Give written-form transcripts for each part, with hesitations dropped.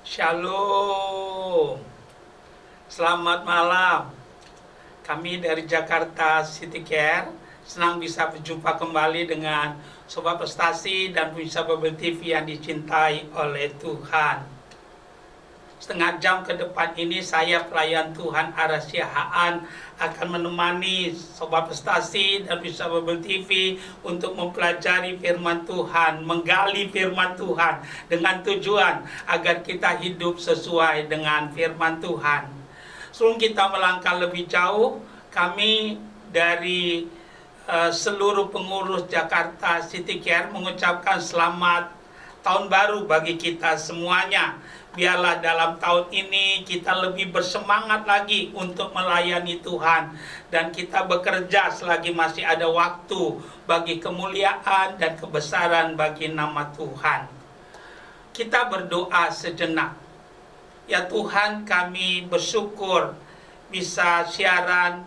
Shalom, selamat malam. Kami dari Jakarta City Care senang bisa berjumpa kembali dengan Sobat Prestasi dan pemirsa Bubble TV yang dicintai oleh Tuhan. Setengah jam ke depan ini saya pelayan Tuhan Arasia Haan akan menemani Sobat Prestasi dan pemirsa Bubble TV untuk mempelajari firman Tuhan, menggali firman Tuhan dengan tujuan agar kita hidup sesuai dengan firman Tuhan. Sebelum kita melangkah lebih jauh, kami dari seluruh pengurus Jakarta City Care mengucapkan selamat tahun baru bagi kita semuanya. Biarlah dalam tahun ini kita lebih bersemangat lagi untuk melayani Tuhan, dan kita bekerja selagi masih ada waktu bagi kemuliaan dan kebesaran bagi nama Tuhan. Kita berdoa sejenak. Ya Tuhan, kami bersyukur bisa siaran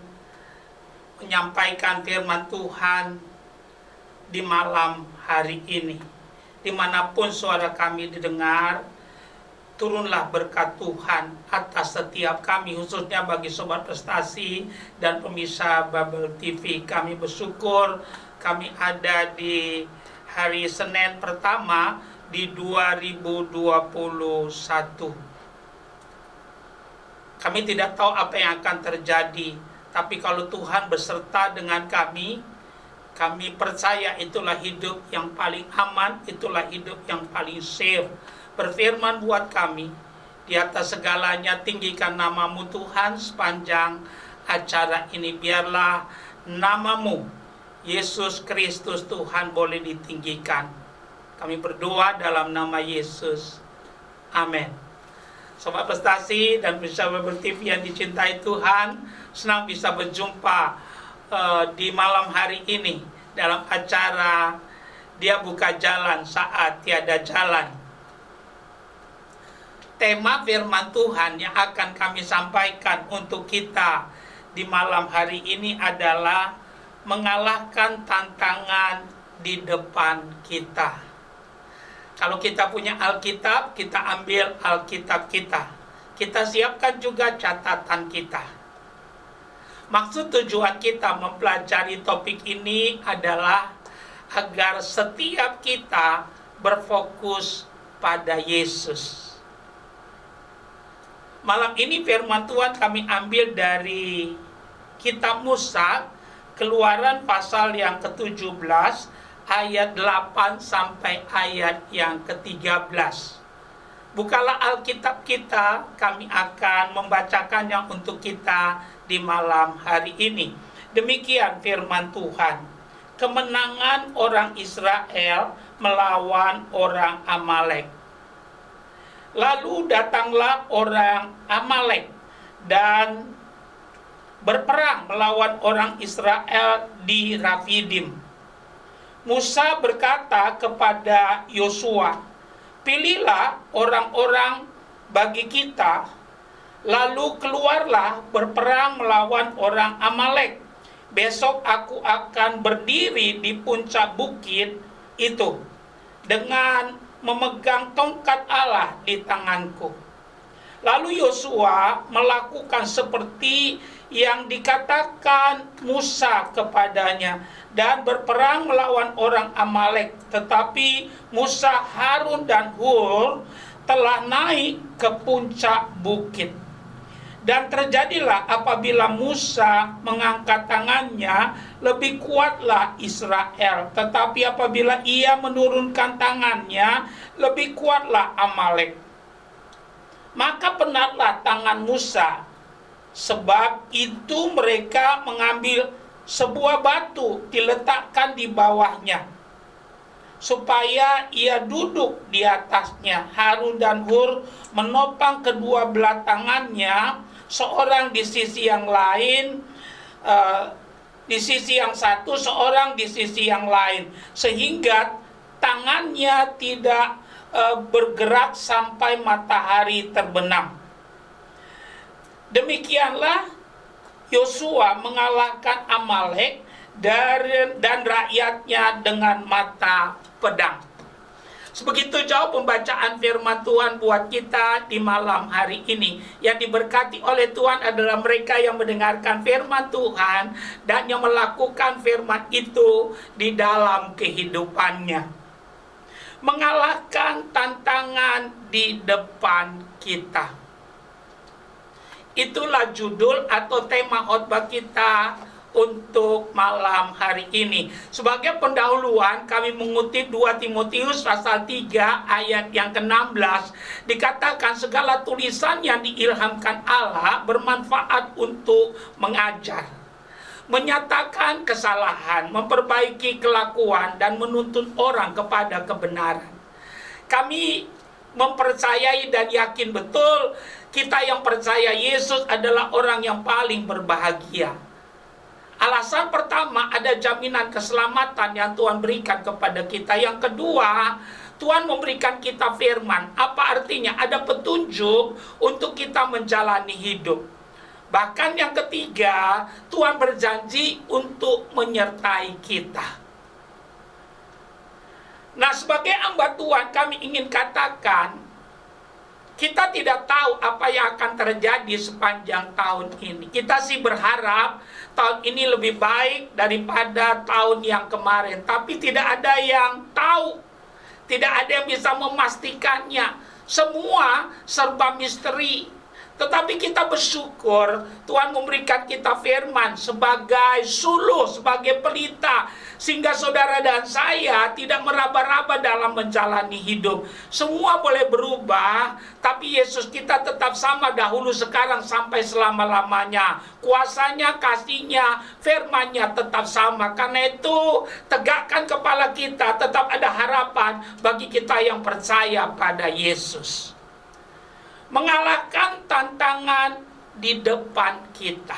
menyampaikan firman Tuhan di malam hari ini. Dimanapun suara kami didengar, turunlah berkat Tuhan atas setiap kami, khususnya bagi Sobat Prestasi dan pemirsa Bubble TV. Kami bersyukur kami ada di hari Senin pertama di 2021. Kami tidak tahu apa yang akan terjadi, tapi kalau Tuhan beserta dengan kami percaya itulah hidup yang paling aman, itulah hidup yang paling safe. Berfirman buat kami, di atas segalanya tinggikan namamu Tuhan sepanjang acara ini. Biarlah namamu Yesus Kristus Tuhan boleh ditinggikan. Kami berdoa dalam nama Yesus. Amin. Sobat Prestasi dan pemirsa Bubble TV yang dicintai Tuhan, senang bisa berjumpa di malam hari ini dalam acara Dia Buka Jalan Saat Tiada Jalan. Tema firman Tuhan yang akan kami sampaikan untuk kita di malam hari ini adalah mengalahkan tantangan di depan kita. Kalau kita punya Alkitab, kita ambil Alkitab kita. Kita siapkan juga catatan kita. Maksud tujuan kita mempelajari topik ini adalah agar setiap kita berfokus pada Yesus. Malam ini firman Tuhan kami ambil dari kitab Musa, Keluaran pasal yang ke-17 ayat 8 sampai ayat yang ke-13. Bukalah Alkitab kita, kami akan membacakannya untuk kita di malam hari ini. Demikian firman Tuhan. Kemenangan orang Israel melawan orang Amalek. Lalu datanglah orang Amalek dan berperang melawan orang Israel di Rafidim. Musa berkata kepada Yosua, "Pilihlah orang-orang bagi kita, lalu keluarlah berperang melawan orang Amalek. Besok aku akan berdiri di puncak bukit itu dengan memegang tongkat Allah di tanganku." Lalu Yosua melakukan seperti yang dikatakan Musa kepadanya dan berperang melawan orang Amalek. Tetapi Musa, Harun dan Hur telah naik ke puncak bukit. Dan terjadilah apabila Musa mengangkat tangannya, lebih kuatlah Israel. Tetapi apabila ia menurunkan tangannya, lebih kuatlah Amalek. Maka penatlah tangan Musa. Sebab itu mereka mengambil sebuah batu diletakkan di bawahnya, supaya ia duduk di atasnya. Harun dan Hur menopang kedua belah tangannya, seorang di sisi yang lain, di sisi yang satu, seorang di sisi yang lain, sehingga tangannya tidak bergerak sampai matahari terbenam. Demikianlah Yosua mengalahkan Amalek dan rakyatnya dengan mata pedang. Sebegitu jauh pembacaan firman Tuhan buat kita di malam hari ini. Yang diberkati oleh Tuhan adalah mereka yang mendengarkan firman Tuhan dan yang melakukan firman itu di dalam kehidupannya. Mengalahkan tantangan di depan kita. Itulah judul atau tema khotbah kita untuk malam hari ini. Sebagai pendahuluan, kami mengutip 2 Timotius pasal 3 ayat yang ke-16. Dikatakan segala tulisan yang diilhamkan Allah bermanfaat untuk mengajar, menyatakan kesalahan, memperbaiki kelakuan, dan menuntun orang kepada kebenaran. Kami mempercayai dan yakin betul kita yang percaya Yesus adalah orang yang paling berbahagia. Alasan pertama, ada jaminan keselamatan yang Tuhan berikan kepada kita. Yang kedua, Tuhan memberikan kita firman. Apa artinya? Ada petunjuk untuk kita menjalani hidup. Bahkan yang ketiga, Tuhan berjanji untuk menyertai kita. Nah, sebagai hamba Tuhan, kami ingin katakan, kita tidak tahu apa yang akan terjadi sepanjang tahun ini. Kita sih berharap tahun ini lebih baik daripada tahun yang kemarin. Tapi tidak ada yang tahu. Tidak ada yang bisa memastikannya. Semua serba misteri. Tetapi kita bersyukur Tuhan memberikan kita firman sebagai suluh, sebagai pelita, sehingga saudara dan saya tidak meraba-raba dalam menjalani hidup. Semua boleh berubah, tapi Yesus kita tetap sama dahulu, sekarang, sampai selama-lamanya. Kuasanya, kasihnya, firman-Nya tetap sama. Karena itu tegakkan kepala kita, tetap ada harapan bagi kita yang percaya pada Yesus. Mengalahkan tantangan di depan kita.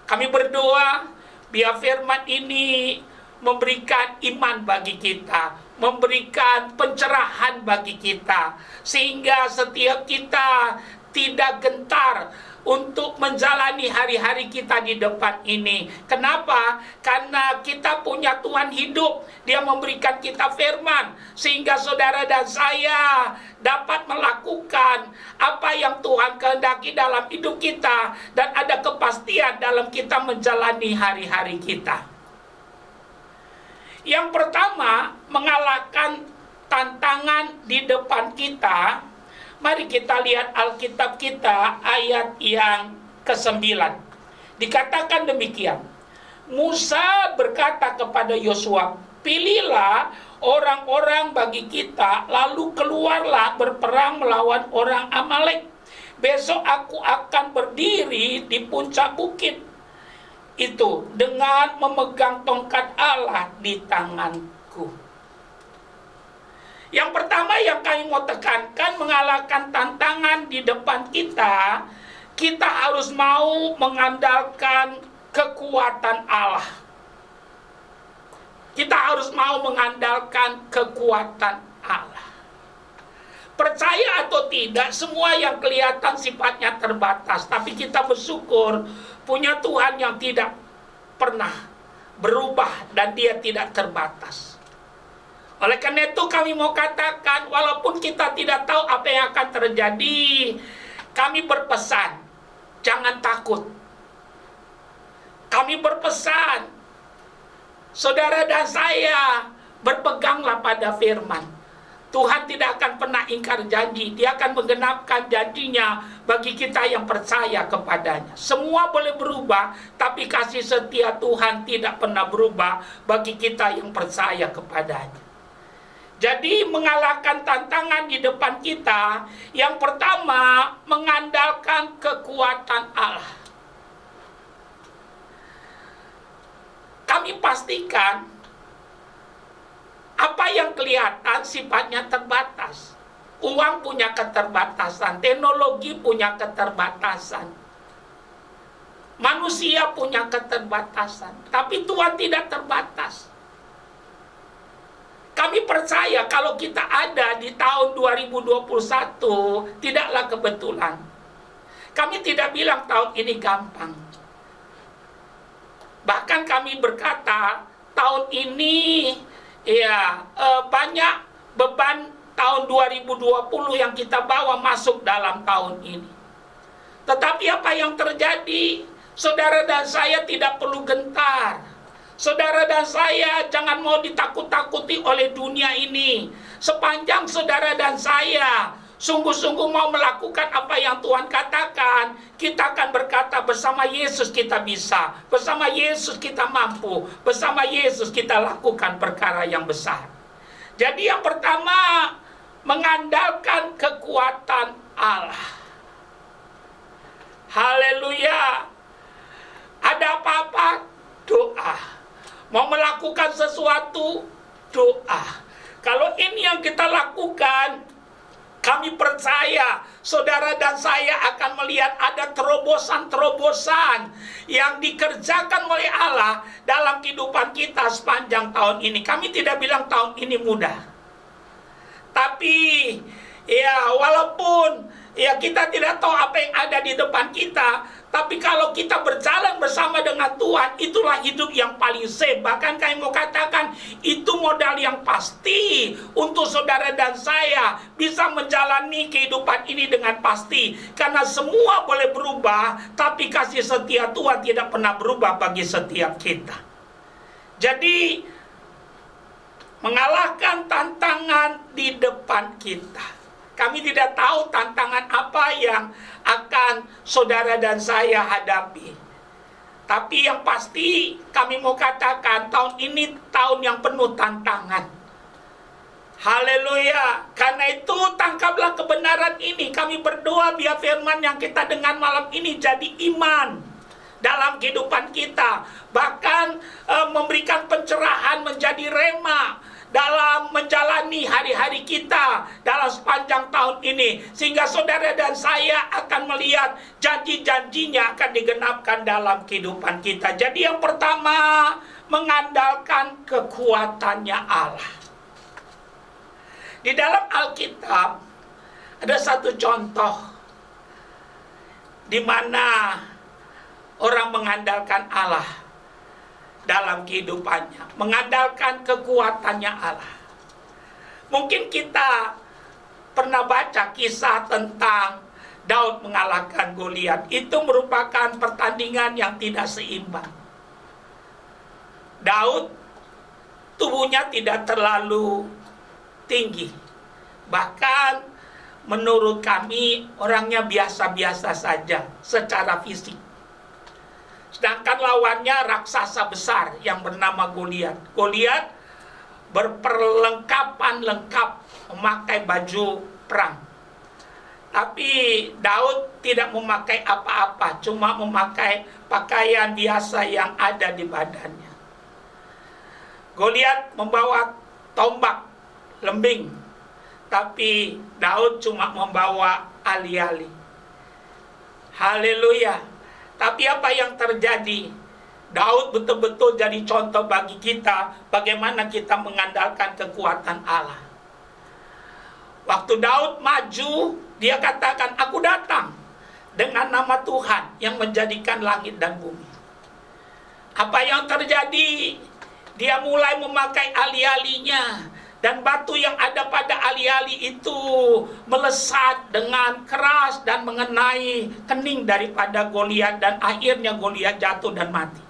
Kami berdoa biar firman ini memberikan iman bagi kita, memberikan pencerahan bagi kita, sehingga setiap kita tidak gentar untuk menjalani hari-hari kita di depan ini. Kenapa? Karena kita punya Tuhan hidup. Dia memberikan kita firman, sehingga saudara dan saya dapat melakukan apa yang Tuhan kehendaki dalam hidup kita, dan ada kepastian dalam kita menjalani hari-hari kita. Yang pertama, mengalahkan tantangan di depan kita. Mari kita lihat Alkitab kita ayat yang ke-9. Dikatakan demikian. Musa berkata kepada Yosua, pilihlah orang-orang bagi kita, lalu keluarlah berperang melawan orang Amalek. Besok aku akan berdiri di puncak bukit itu dengan memegang tongkat Allah di tanganku. Yang pertama yang kami mau tekankan, mengalahkan tantangan di depan kita, kita harus mau mengandalkan kekuatan Allah. Kita harus mau mengandalkan kekuatan Allah. Percaya atau tidak, semua yang kelihatan sifatnya terbatas. Tapi kita bersyukur punya Tuhan yang tidak pernah berubah dan Dia tidak terbatas. Oleh karena itu kami mau katakan, walaupun kita tidak tahu apa yang akan terjadi, kami berpesan, jangan takut. Kami berpesan, saudara dan saya, berpeganglah pada firman. Tuhan tidak akan pernah ingkar janji. Dia akan menggenapkan janjinya bagi kita yang percaya kepadanya. Semua boleh berubah, tapi kasih setia Tuhan tidak pernah berubah bagi kita yang percaya kepadanya. Jadi mengalahkan tantangan di depan kita, yang pertama mengandalkan kekuatan Allah. Kami pastikan apa yang kelihatan sifatnya terbatas. Uang punya keterbatasan, teknologi punya keterbatasan, manusia punya keterbatasan, tapi Tuhan tidak terbatas. Kami percaya kalau kita ada di tahun 2021 tidaklah kebetulan. Kami tidak bilang tahun ini gampang. Bahkan kami berkata tahun ini banyak beban tahun 2020 yang kita bawa masuk dalam tahun ini. Tetapi apa yang terjadi? Saudara dan saya tidak perlu gentar. Saudara dan saya jangan mau ditakut-takuti oleh dunia ini. Sepanjang saudara dan saya sungguh-sungguh mau melakukan apa yang Tuhan katakan, kita akan berkata bersama Yesus kita bisa, bersama Yesus kita mampu, bersama Yesus kita lakukan perkara yang besar. Jadi yang pertama, mengandalkan kekuatan Allah. Haleluya. Ada apa-apa? Doa. Mau melakukan sesuatu? Doa. Kalau ini yang kita lakukan, kami percaya saudara dan saya akan melihat ada terobosan-terobosan yang dikerjakan oleh Allah dalam kehidupan kita sepanjang tahun ini. Kami tidak bilang tahun ini mudah. Tapi walaupun kita tidak tahu apa yang ada di depan kita, tapi kalau kita berjalan bersama dengan Tuhan, itulah hidup yang paling safe. Bahkan kami mau katakan, itu modal yang pasti untuk saudara dan saya bisa menjalani kehidupan ini dengan pasti. Karena semua boleh berubah, tapi kasih setia Tuhan tidak pernah berubah bagi setiap kita. Jadi, mengalahkan tantangan di depan kita. Kami tidak tahu tantangan apa yang akan saudara dan saya hadapi. Tapi yang pasti kami mau katakan tahun ini tahun yang penuh tantangan. Haleluya. Karena itu tangkaplah kebenaran ini. Kami berdoa biar firman yang kita dengar malam ini jadi iman dalam kehidupan kita. Bahkan memberikan pencerahan menjadi rema dalam menjalani hari-hari kita dalam sepanjang tahun ini, sehingga saudara dan saya akan melihat janji-janjinya akan digenapkan dalam kehidupan kita. Jadi yang pertama, mengandalkan kekuatannya Allah. Di dalam Alkitab ada satu contoh di mana orang mengandalkan Allah dalam kehidupannya, mengandalkan kekuatannya Allah. Mungkin kita pernah baca kisah tentang Daud mengalahkan Goliat. Itu merupakan pertandingan yang tidak seimbang. Daud tubuhnya tidak terlalu tinggi. Bahkan menurut kami orangnya biasa-biasa saja secara fisik. Sedangkan lawannya raksasa besar yang bernama Goliat. Goliat berperlengkapan lengkap, memakai baju perang. Tapi Daud tidak memakai apa-apa, cuma memakai pakaian biasa yang ada di badannya. Goliat membawa tombak lembing, tapi Daud cuma membawa ali-ali. Haleluya. Tapi apa yang terjadi? Daud betul-betul jadi contoh bagi kita bagaimana kita mengandalkan kekuatan Allah. Waktu Daud maju, dia katakan, aku datang dengan nama Tuhan yang menjadikan langit dan bumi. Apa yang terjadi? Dia mulai memakai ali-alinya. Dan batu yang ada pada ali-ali itu melesat dengan keras dan mengenai kening daripada Goliat, dan akhirnya Goliat jatuh dan mati.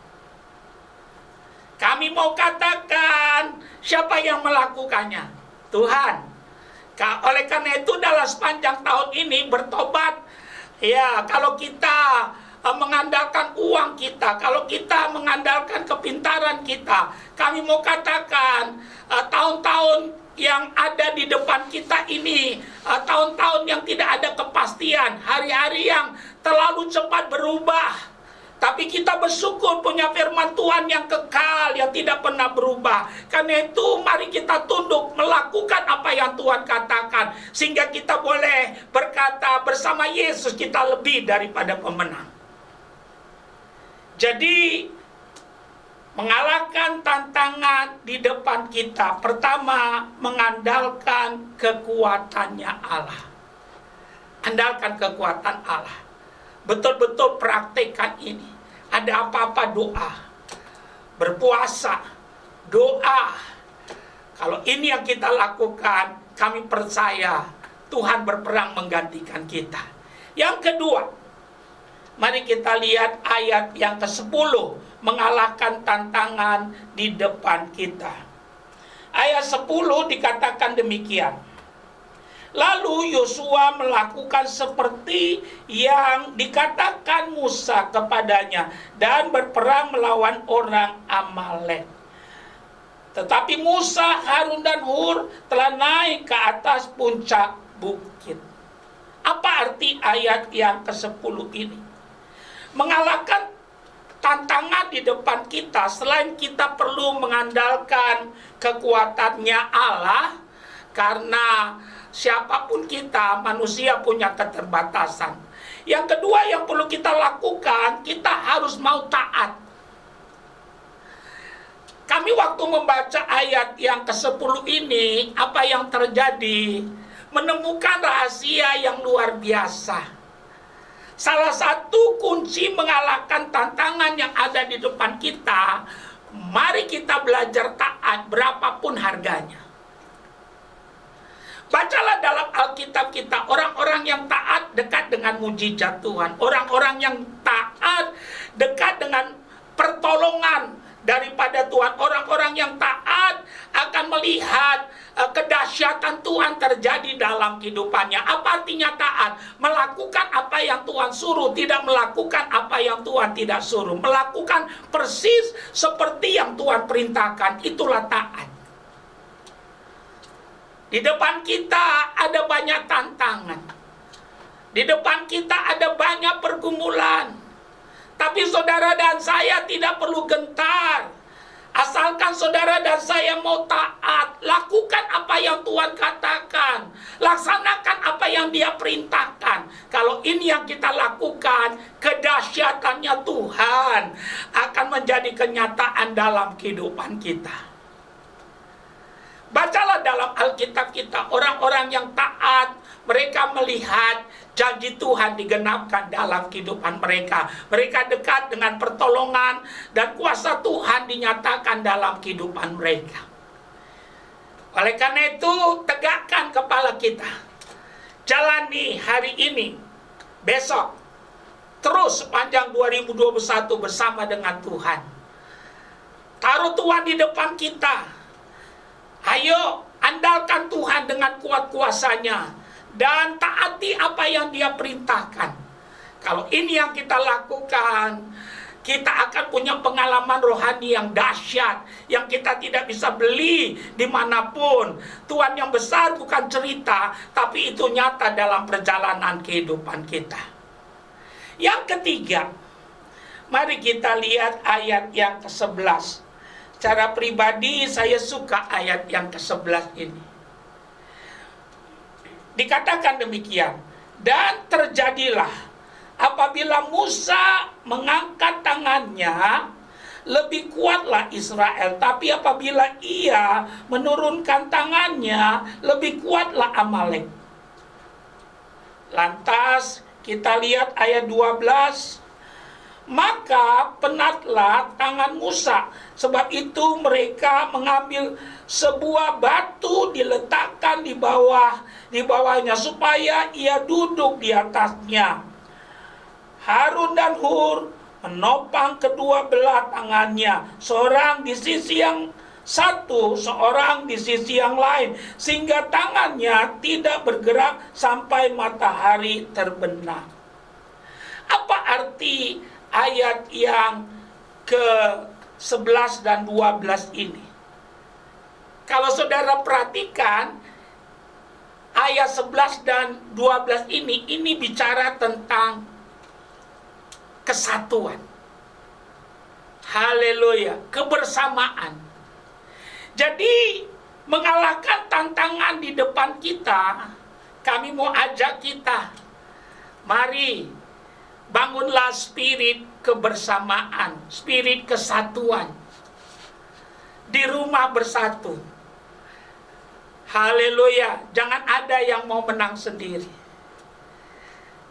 Kami mau katakan, siapa yang melakukannya? Tuhan. Oleh karena itu dalam sepanjang tahun ini bertobat. Kalau kita mengandalkan uang kita, kalau kita mengandalkan kepintaran kita, kami mau katakan tahun-tahun yang ada di depan kita ini, tahun-tahun yang tidak ada kepastian, hari-hari yang terlalu cepat berubah. Tapi kita bersyukur punya firman Tuhan yang kekal, yang tidak pernah berubah. Karena itu mari kita tunduk melakukan apa yang Tuhan katakan, sehingga kita boleh berkata bersama Yesus kita lebih daripada pemenang. Jadi mengalahkan tantangan di depan kita, pertama mengandalkan kekuatannya Allah. Andalkan kekuatan Allah. Betul-betul praktekkan ini. Ada apa-apa doa, berpuasa, doa, Kalau ini yang kita lakukan, kami percaya Tuhan berperang menggantikan kita. Yang kedua, mari kita lihat ayat yang ke-10, mengalahkan tantangan di depan kita. Ayat 10 dikatakan demikian. Lalu Yosua melakukan seperti yang dikatakan Musa kepadanya dan berperang melawan orang Amalek. Tetapi Musa, Harun dan Hur telah naik ke atas puncak bukit. Apa arti ayat yang ke-10 ini? Mengalahkan tantangan di depan kita, selain kita perlu mengandalkan kekuatannya Allah, karena siapapun kita, manusia punya keterbatasan. Yang kedua yang perlu kita lakukan, kita harus mau taat. Kami waktu membaca ayat yang ke-10 ini, apa yang terjadi? Menemukan rahasia yang luar biasa. Salah satu kunci mengalahkan tantangan yang ada di depan kita, mari kita belajar taat berapapun harganya. Bacalah dalam Alkitab kita, orang-orang yang taat dekat dengan mujizat Tuhan. Orang-orang yang taat dekat dengan pertolongan daripada Tuhan. Orang-orang yang taat akan melihat kedahsyatan Tuhan terjadi dalam kehidupannya. Apa artinya taat? Melakukan apa yang Tuhan suruh, tidak melakukan apa yang Tuhan tidak suruh. Melakukan persis seperti yang Tuhan perintahkan. Itulah taat. Di depan kita ada banyak tantangan. Di depan kita ada banyak pergumulan. Tapi saudara dan saya tidak perlu gentar. Asalkan saudara dan saya mau taat, lakukan apa yang Tuhan katakan, laksanakan apa yang Dia perintahkan. Kalau ini yang kita lakukan, kedahsyatannya Tuhan akan menjadi kenyataan dalam kehidupan kita. Bacalah dalam Alkitab kita, orang-orang yang taat, mereka melihat janji Tuhan digenapkan dalam kehidupan mereka. Mereka dekat dengan pertolongan dan kuasa Tuhan dinyatakan dalam kehidupan mereka. Oleh karena itu, tegakkan kepala kita. Jalani hari ini, besok, terus sepanjang 2021 bersama dengan Tuhan. Taruh Tuhan di depan kita. Ayo, andalkan Tuhan dengan kuat kuasanya dan taati apa yang Dia perintahkan. Kalau ini yang kita lakukan, kita akan punya pengalaman rohani yang dahsyat, yang kita tidak bisa beli dimanapun. Tuhan yang besar bukan cerita, tapi itu nyata dalam perjalanan kehidupan kita. Yang ketiga, mari kita lihat ayat yang ke-11. Secara pribadi saya suka ayat yang ke-11 ini. Dikatakan demikian, dan terjadilah apabila Musa mengangkat tangannya, lebih kuatlah Israel. Tapi apabila ia menurunkan tangannya, lebih kuatlah Amalek. Lantas kita lihat ayat 12. Maka penatlah tangan Musa, sebab itu mereka mengambil sebuah batu diletakkan di bawahnya supaya ia duduk di atasnya. Harun dan Hur menopang kedua belah tangannya, seorang di sisi yang satu, seorang di sisi yang lain, sehingga tangannya tidak bergerak sampai matahari terbenam. Apa arti ayat yang ke-11 dan 12 ini? Kalau saudara perhatikan, ayat 11 dan 12 ini bicara tentang kesatuan. Haleluya, kebersamaan. Jadi, mengalahkan tantangan di depan kita, kami mau ajak kita, mari bangunlah spirit kebersamaan, spirit kesatuan. Di rumah bersatu. Haleluya, jangan ada yang mau menang sendiri.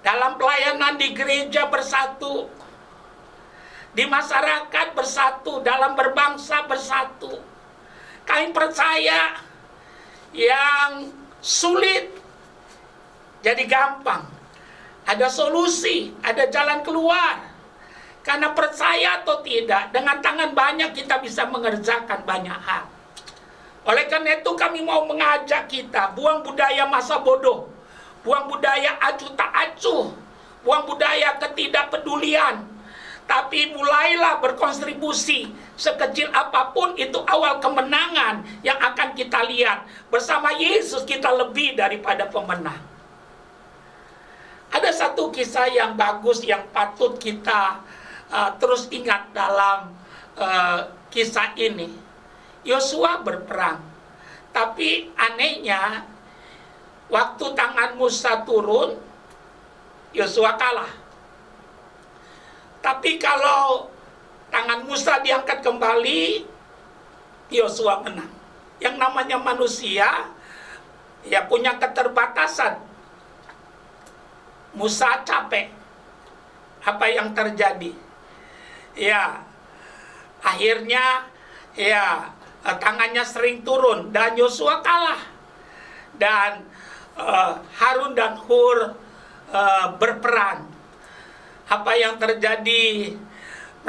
Dalam pelayanan di gereja bersatu, di masyarakat bersatu, dalam berbangsa bersatu. Kami percaya yang sulit jadi gampang. Ada solusi, ada jalan keluar. Karena percaya atau tidak, dengan tangan banyak kita bisa mengerjakan banyak hal. Oleh karena itu kami mau mengajak kita, buang budaya masa bodoh, buang budaya acuh tak acuh, buang budaya ketidakpedulian. Tapi mulailah berkontribusi, sekecil apapun itu awal kemenangan yang akan kita lihat. Bersama Yesus kita lebih daripada pemenang. Ada satu kisah yang bagus yang patut kita terus ingat dalam kisah ini. Yosua berperang, tapi anehnya waktu tangan Musa turun, Yosua kalah. Tapi kalau tangan Musa diangkat kembali, Yosua menang. Yang namanya manusia ya punya keterbatasan. Musa capek. Apa yang terjadi? Ya, akhirnya ya tangannya sering turun dan Yosua kalah. Dan Harun dan Hur berperan. Apa yang terjadi?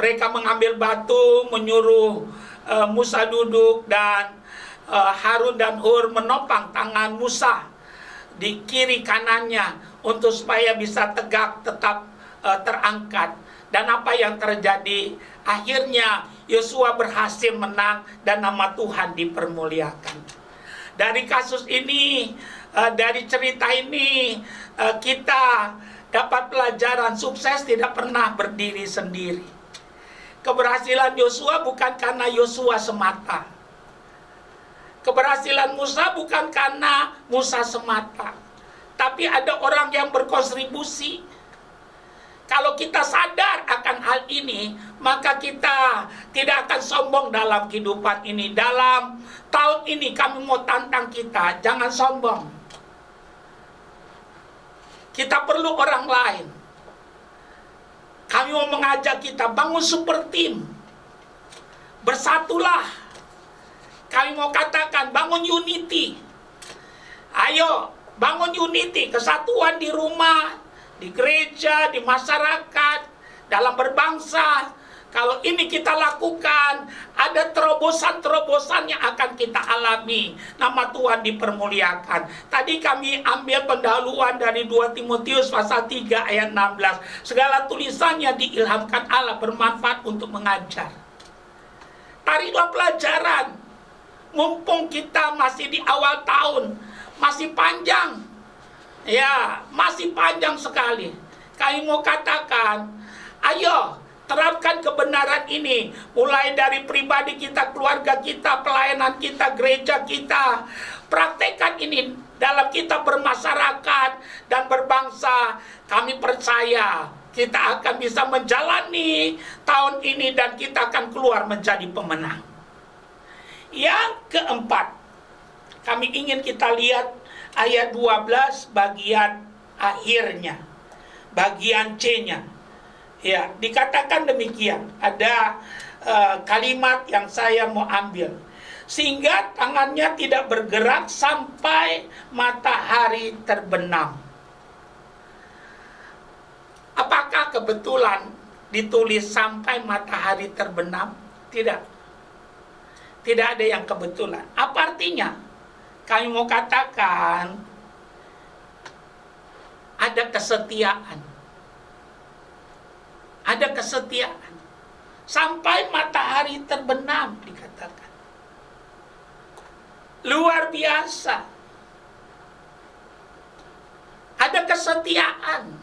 Mereka mengambil batu, menyuruh Musa duduk, dan Harun dan Hur menopang tangan Musa di kiri kanannya untuk supaya bisa tegak, tetap terangkat. Dan apa yang terjadi? Akhirnya Yosua berhasil menang dan nama Tuhan dipermuliakan. Dari kasus ini, dari cerita ini, kita dapat pelajaran sukses tidak pernah berdiri sendiri. Keberhasilan Yosua bukan karena Yosua semata. Keberhasilan Musa bukan karena Musa semata. Tapi ada orang yang berkontribusi. Kalau kita sadar akan hal ini, maka kita tidak akan sombong dalam kehidupan ini. Dalam tahun ini kami mau tantang kita, jangan sombong. Kita perlu orang lain. Kami mau mengajak kita bangun super team. Bersatulah. Kami mau katakan bangun unity. Ayo bangun unity, kesatuan di rumah, di gereja, di masyarakat, dalam berbangsa. Kalau ini kita lakukan, ada terobosan-terobosan yang akan kita alami. Nama Tuhan dipermuliakan. Tadi kami ambil pendahuluan dari 2 Timotius pasal 3 ayat 16. Segala tulisannya diilhamkan Allah, bermanfaat untuk mengajar. Tariklah pelajaran. Mumpung kita masih di awal tahun, masih panjang. Ya, masih panjang sekali. Kami mau katakan, ayo terapkan kebenaran ini. Mulai dari pribadi kita, keluarga kita, pelayanan kita, gereja kita. Praktekkan ini dalam kita bermasyarakat dan berbangsa. Kami percaya kita akan bisa menjalani tahun ini dan kita akan keluar menjadi pemenang. Yang keempat, kami ingin kita lihat ayat 12 bagian akhirnya, bagian C-nya. Ya, dikatakan demikian. Ada kalimat yang saya mau ambil. Sehingga tangannya tidak bergerak sampai matahari terbenam. Apakah kebetulan ditulis sampai matahari terbenam? Tidak. Tidak ada yang kebetulan. Apa artinya? Kami mau katakan ada kesetiaan. Ada kesetiaan. Sampai matahari terbenam dikatakan. Luar biasa. Ada kesetiaan.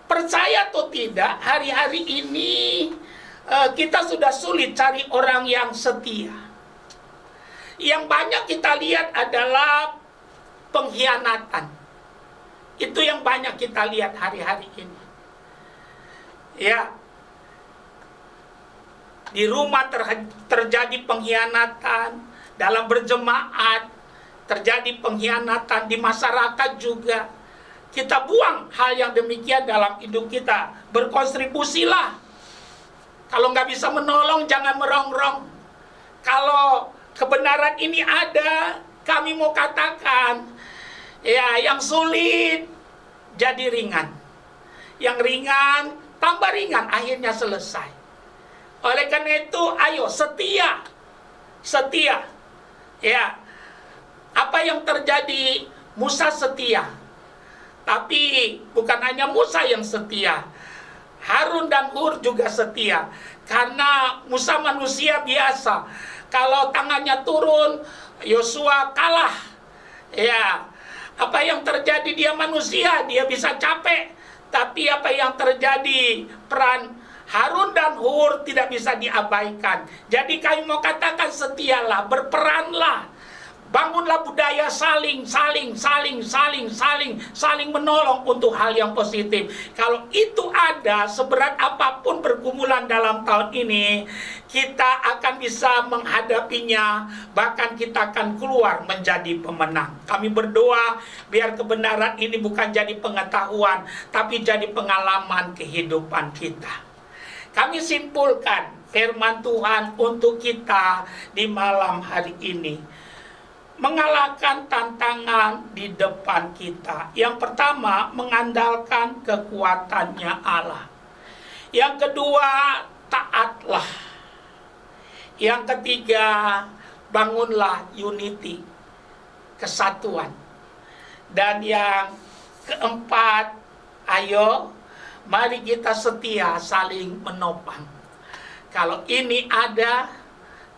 Percaya atau tidak, hari-hari ini kita sudah sulit cari orang yang setia. Yang banyak kita lihat adalah pengkhianatan. Itu yang banyak kita lihat hari-hari ini. Ya, di rumah terjadi pengkhianatan, dalam berjemaat terjadi pengkhianatan, di masyarakat juga. Kita buang hal yang demikian dalam hidup kita. Berkontribusilah. Kalau nggak bisa menolong, jangan merongrong. Kalau kebenaran ini ada, kami mau katakan, ya, yang sulit jadi ringan, yang ringan tambah ringan, akhirnya selesai. Oleh karena itu, ayo setia, setia. Ya, apa yang terjadi? Musa setia, tapi bukan hanya Musa yang setia, Harun dan Hur juga setia. Karena Musa manusia biasa, kalau tangannya turun, Yosua kalah. Ya, apa yang terjadi? Dia manusia, dia bisa capek. Tapi apa yang terjadi? Peran Harun dan Hur tidak bisa diabaikan. Jadi kami mau katakan, setialah, berperanlah. Bangunlah budaya saling menolong untuk hal yang positif. Kalau itu ada, seberat apapun pergumulan dalam tahun ini, kita akan bisa menghadapinya, bahkan kita akan keluar menjadi pemenang. Kami berdoa biar kebenaran ini bukan jadi pengetahuan, tapi jadi pengalaman kehidupan kita. Kami simpulkan firman Tuhan untuk kita di malam hari ini. Mengalahkan tantangan di depan kita. Yang pertama, mengandalkan kekuatannya Allah. Yang kedua, taatlah. Yang ketiga, bangunlah unity, kesatuan. Dan yang keempat, ayo mari kita setia saling menopang. Kalau ini ada,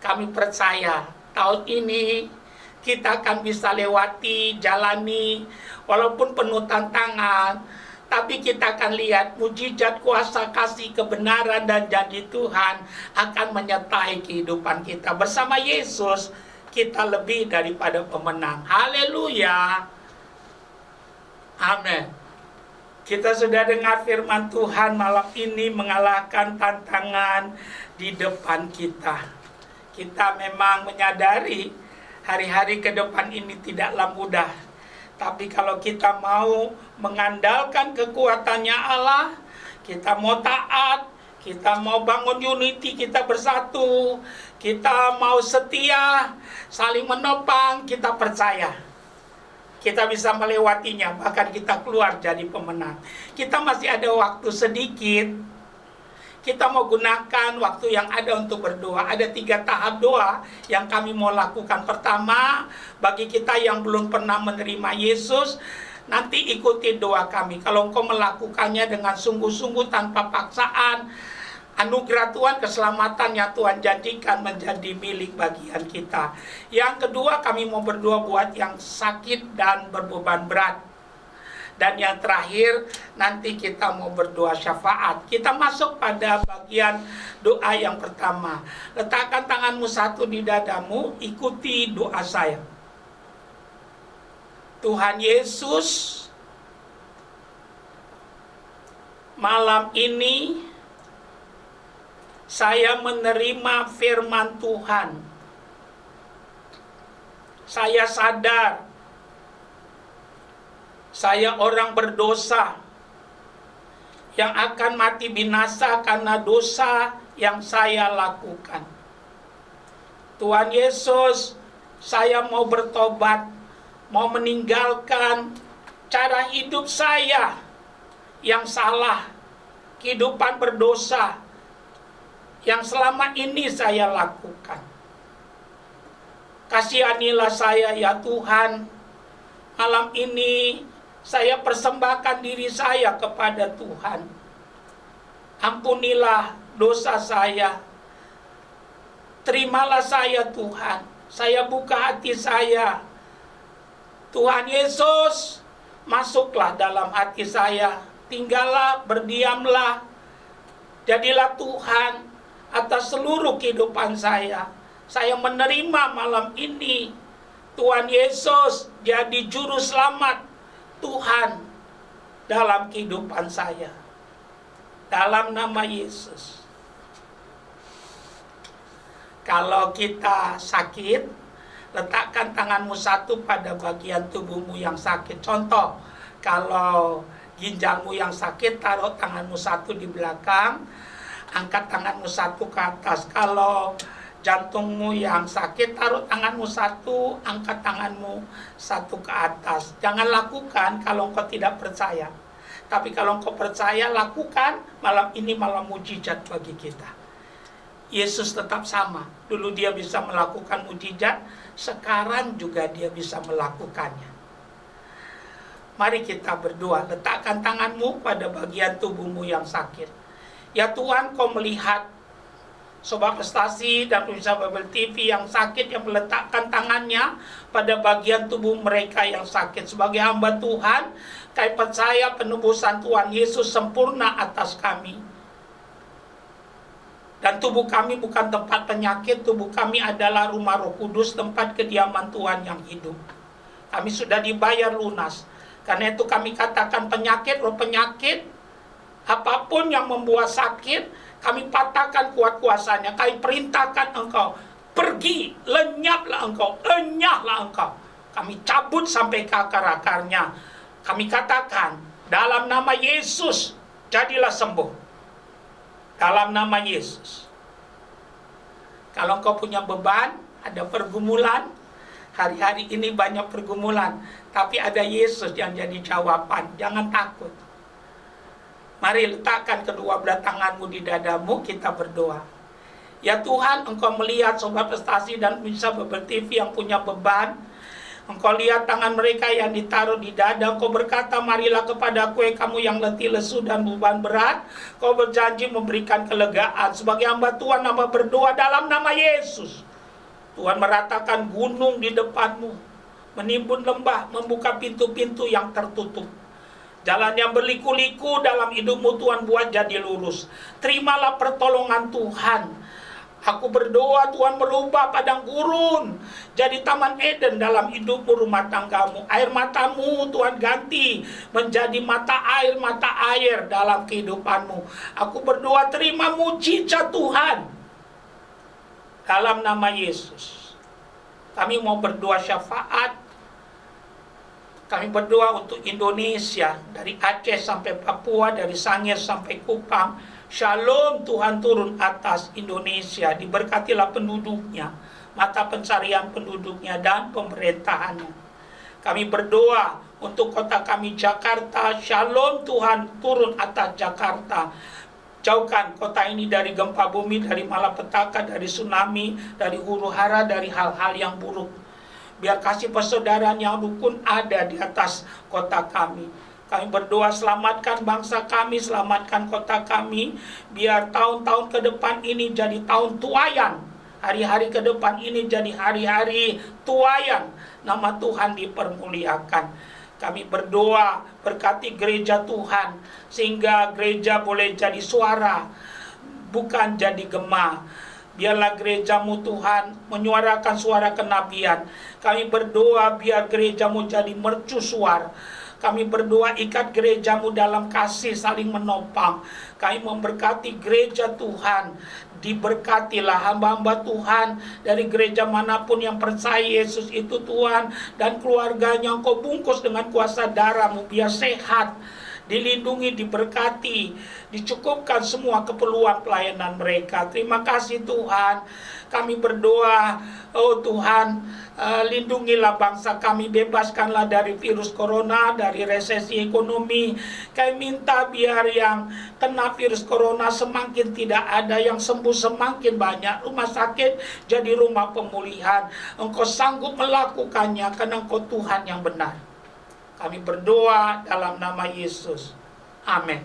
kami percaya tahun ini kita akan bisa lewati, jalani, walaupun penuh tantangan, tapi kita akan lihat mujizat, kuasa, kasih, kebenaran, dan janji Tuhan akan menyertai kehidupan kita. Bersama Yesus, kita lebih daripada pemenang. Haleluya. Amin. Kita sudah dengar firman Tuhan malam ini, mengalahkan tantangan di depan kita. Kita memang menyadari hari-hari ke depan ini tidaklah mudah. Tapi kalau kita mau mengandalkan kekuatannya Allah, kita mau taat, kita mau bangun unity, kita bersatu, kita mau setia, saling menopang, kita percaya kita bisa melewatinya, bahkan kita keluar jadi pemenang. Kita masih ada waktu sedikit. Kita mau gunakan waktu yang ada untuk berdoa. Ada 3 tahap doa yang kami mau lakukan. Pertama, bagi kita yang belum pernah menerima Yesus, nanti ikuti doa kami. Kalau engkau melakukannya dengan sungguh-sungguh tanpa paksaan, anugerah Tuhan, keselamatan yang Tuhan janjikan menjadi milik bagian kita. Yang kedua, kami mau berdoa buat yang sakit dan berbeban berat. Dan yang terakhir, nanti kita mau berdoa syafaat. Kita masuk pada bagian doa yang pertama. Letakkan tanganmu satu di dadamu, ikuti doa saya. Tuhan Yesus, malam ini saya menerima firman Tuhan. Saya sadar saya orang berdosa yang akan mati binasa karena dosa yang saya lakukan. Tuhan Yesus, saya mau bertobat, mau meninggalkan cara hidup saya yang salah, kehidupan berdosa yang selama ini saya lakukan. Kasihanilah saya ya Tuhan. Malam ini saya persembahkan diri saya kepada Tuhan. Ampunilah dosa saya. Terimalah saya Tuhan. Saya buka hati saya. Tuhan Yesus, masuklah dalam hati saya. Tinggallah, berdiamlah. Jadilah Tuhan atas seluruh kehidupan saya. Saya menerima malam ini Tuhan Yesus jadi juru selamat Tuhan dalam kehidupan saya. Dalam nama Yesus. Kalau kita sakit, letakkan tanganmu satu pada bagian tubuhmu yang sakit. Contoh, kalau ginjalmu yang sakit, taruh tanganmu satu di belakang, angkat tanganmu satu ke atas. Kalau Jantungmu yang sakit, taruh tanganmu satu, angkat tanganmu satu ke atas. Jangan lakukan kalau engkau tidak percaya. Tapi kalau engkau percaya, lakukan. Malam ini malam mujizat bagi kita. Yesus tetap sama. Dulu dia bisa melakukan mujizat, sekarang juga dia bisa melakukannya. Mari kita berdoa. Letakkan tanganmu pada bagian tubuhmu yang sakit. Ya Tuhan, kau melihat Sobat Prestasi dan pemirsa Bible TV yang sakit, yang meletakkan tangannya pada bagian tubuh mereka yang sakit. Sebagai hamba Tuhan, kami percaya penebusan Tuhan Yesus sempurna atas kami. Dan tubuh kami bukan tempat penyakit, tubuh kami adalah rumah Roh Kudus, tempat kediaman Tuhan yang hidup. Kami sudah dibayar lunas. Karena itu kami katakan penyakit, roh penyakit, apapun yang membuat sakit, kami patahkan kuat kuasanya. Kami perintahkan engkau, pergi, lenyaplah engkau, enyahlah engkau. Kami cabut sampai ke akar-akarnya. Kami katakan, dalam nama Yesus, jadilah sembuh. Dalam nama Yesus. Kalau engkau punya beban, ada pergumulan, hari-hari ini banyak pergumulan, tapi ada Yesus yang jadi jawaban. Jangan takut. Mari letakkan kedua belah tanganmu di dadamu, kita berdoa. Ya Tuhan, engkau melihat Sobat Prestasi dan pemirsa Bible TV yang punya beban. Engkau lihat tangan mereka yang ditaruh di dada. Engkau berkata, marilah kepadaku kamu yang letih lesu dan beban berat. Engkau berjanji memberikan kelegaan. Sebagai hamba Tuhan, hamba berdoa dalam nama Yesus. Tuhan meratakan gunung di depanmu, menimbun lembah, membuka pintu-pintu yang tertutup. Jalan yang berliku-liku dalam hidupmu Tuhan buat jadi lurus. Terimalah pertolongan Tuhan. Aku berdoa Tuhan merubah padang gurun jadi taman Eden dalam hidupmu, rumah tanggamu. Air matamu Tuhan ganti menjadi mata air dalam kehidupanmu. Aku berdoa terima mujizat Tuhan dalam nama Yesus. Kami mau berdoa syafaat. Kami berdoa untuk Indonesia, dari Aceh sampai Papua, dari Sangir sampai Kupang. Shalom Tuhan turun atas Indonesia, diberkatilah penduduknya, mata pencarian penduduknya dan pemerintahannya. Kami berdoa untuk kota kami Jakarta, shalom Tuhan turun atas Jakarta. Jauhkan kota ini dari gempa bumi, dari malapetaka, dari tsunami, dari huru-hara, dari hal-hal yang buruk. Biar kasih persaudaraan yang rukun ada di atas kota kami. Kami berdoa selamatkan bangsa kami, selamatkan kota kami. Biar tahun-tahun ke depan ini jadi tahun tuayan. Hari-hari ke depan ini jadi hari-hari tuayan. Nama Tuhan dipermuliakan. Kami berdoa berkati gereja Tuhan, sehingga gereja boleh jadi suara, bukan jadi gema. Biarlah gerejamu Tuhan menyuarakan suara kenabian. Kami berdoa biar gerejamu jadi mercusuar. Kami berdoa ikat gerejamu dalam kasih saling menopang. Kami memberkati gereja Tuhan. Diberkatilah hamba-hamba Tuhan dari gereja manapun yang percaya Yesus itu Tuhan. Dan keluarganya Engkau bungkus dengan kuasa darah-Mu biar sehat, dilindungi, diberkati, dicukupkan semua keperluan pelayanan mereka. Terima kasih Tuhan. Kami berdoa, oh Tuhan, lindungilah bangsa kami, bebaskanlah dari virus corona, dari resesi ekonomi. Kami minta biar yang kena virus corona semakin tidak ada, yang sembuh semakin banyak. Rumah sakit jadi rumah pemulihan. Engkau sanggup melakukannya karena Engkau Tuhan yang benar. Kami berdoa dalam nama Yesus. Amin.